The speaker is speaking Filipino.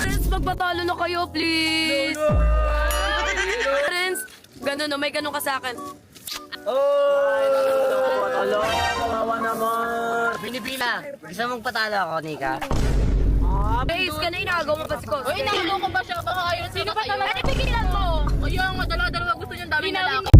Friends, magpatalo na kayo, please. Friends, ganun no, may ganun ka sa akin. Patalo, kawawa naman. Pinipila. Gusto mong patalo ako, Nika? Guys, kanina agaw mo pa si Cos. Uy, nakagaw ko ba siya? Baka ayaw Sino pa talaga? Ano pigilan mo? Ayun, dalawa-dalawa gusto niyan dami na lang.